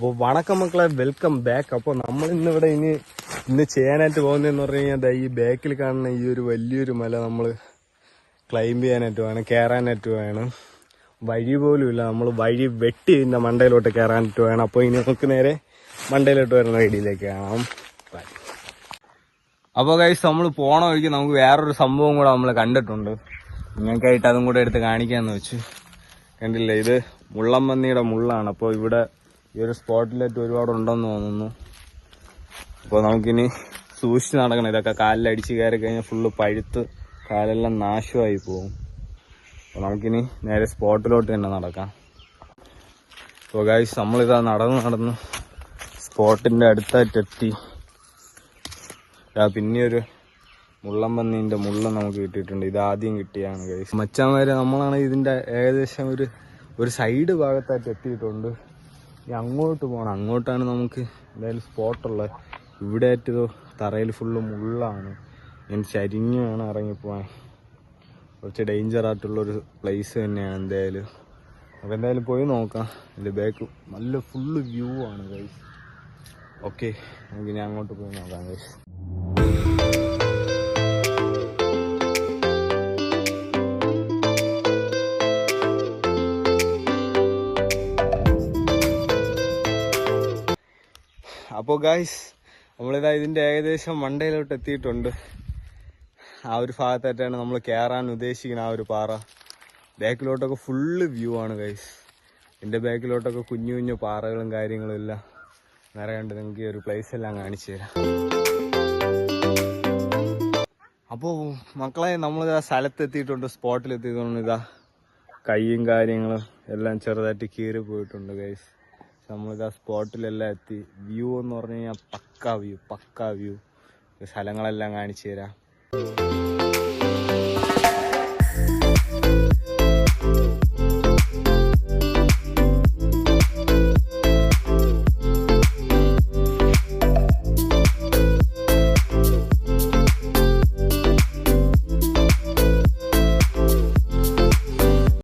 അപ്പോൾ വണക്കം മക്കളെ, വെൽക്കം ബാക്ക്. അപ്പോൾ നമ്മൾ ഇന്ന് ചെയ്യാനായിട്ട് പോകുന്നതെന്ന് പറഞ്ഞു കഴിഞ്ഞാൽ ഈ ബാക്കിൽ കാണുന്ന ഈ ഒരു വലിയൊരു മല നമ്മൾ ക്ലൈംബ് ചെയ്യാനായിട്ട് വേണം, കയറാനായിട്ട് വേണം. വഴി പോലും ഇല്ല, നമ്മൾ വഴി വെട്ടി ഇതിൻ്റെ മണ്ടയിലോട്ട് കയറാനായിട്ട് വേണം. അപ്പോൾ ഇനി നമുക്ക് നേരെ മണ്ടയിലോട്ട് വരുന്ന ഐഡിയിലേക്ക് കാണാം. അപ്പോൾ ഗൈസ്, നമ്മൾ പോണ വഴിക്ക് നമുക്ക് വേറൊരു സംഭവം കൂടെ നമ്മൾ കണ്ടിട്ടുണ്ട്. നിങ്ങൾക്കായിട്ട് അതും കൂടെ എടുത്ത് കാണിക്കാമെന്ന് വെച്ചു. കണ്ടില്ലേ, ഇത് മുള്ളംപന്നിയുടെ മുള്ളാണ്. അപ്പോൾ ഇവിടെ ഈ ഒരു സ്പോട്ടിലായിട്ട് ഒരുപാടുണ്ടെന്ന് തോന്നുന്നു. അപ്പോൾ നമുക്കിനി സൂക്ഷിച്ച് നടക്കണം. ഇതൊക്കെ കാലിലടിച്ച് കയറി കഴിഞ്ഞാൽ ഫുള്ള് പഴുത്ത് കാലെല്ലാം നാശമായി പോകും. അപ്പോൾ നമുക്കിനി നേരെ സ്പോട്ടിലോട്ട് തന്നെ നടക്കാം. അപ്പോൾ ഗൈസ്, നമ്മളിതാ നടന്ന് സ്പോട്ടിൻ്റെ അടുത്തായിട്ടെത്തി. പിന്നെ ഒരു മുള്ളംപന്നീൻ്റെ മുള്ള നമുക്ക് കിട്ടിയിട്ടുണ്ട്. ഇത് ആദ്യം കിട്ടിയാണ് ഗൈസ്. മച്ചാന്മാരെ, നമ്മളാണ് ഇതിൻ്റെ ഏകദേശം ഒരു സൈഡ് ഭാഗത്തായിട്ട് എത്തിയിട്ടുണ്ട്. ഇനി അങ്ങോട്ട് പോകണം. അങ്ങോട്ടാണ് നമുക്ക് എന്തായാലും സ്പോട്ടുള്ളത്. ഇവിടെ ആയിട്ട് തറയിൽ ഫുള്ള് മുള്ളാണ്. ഞാൻ ചരിഞ്ഞ് വേണം ഇറങ്ങിപ്പോവാൻ. കുറച്ച് ഡേഞ്ചറായിട്ടുള്ളൊരു പ്ലേസ് തന്നെയാണ് എന്തായാലും. അപ്പോൾ എന്തായാലും പോയി നോക്കാം. എൻ്റെ ബാക്ക് നല്ല ഫുള്ള് വ്യൂ ആണ് ഗൈസ്. ഓക്കെ, നമുക്കിനി അങ്ങോട്ട് പോയി നോക്കാം ഗൈസ്. അപ്പോൾ ഗൈസ്, നമ്മളിതാ ഇതിൻ്റെ ഏകദേശം മണ്ടയിലോട്ട് എത്തിയിട്ടുണ്ട്. ആ ഒരു ഭാഗത്തായിട്ടാണ് നമ്മൾ കയറാൻ ഉദ്ദേശിക്കുന്ന ആ ഒരു പാറ. ബാക്കിലോട്ടൊക്കെ ഫുള്ള് വ്യൂ ആണ് ഗൈസ്. എൻ്റെ ബാക്കിലോട്ടൊക്കെ കുഞ്ഞു കുഞ്ഞു പാറകളും കാര്യങ്ങളും എല്ലാം നിറയുണ്ട്. നിങ്ങൾക്ക് ഈ ഒരു പ്ലേസ് എല്ലാം കാണിച്ചു തരാം. അപ്പോൾ മക്കളെ, നമ്മളിതാ സ്ഥലത്തെത്തിയിട്ടുണ്ട്, സ്പോട്ടിലെത്തിയിട്ടുണ്ട്. ഇതാ കൈയും കാര്യങ്ങളും എല്ലാം ചെറുതായിട്ട് കീറി പോയിട്ടുണ്ട് ഗൈസ്. നമ്മളിതാ സ്പോട്ടിലെല്ലാം എത്തി. വ്യൂ എന്ന് പറഞ്ഞു കഴിഞ്ഞാൽ പക്കാ വ്യൂ. സ്ഥലങ്ങളെല്ലാം കാണിച്ചു തരാം.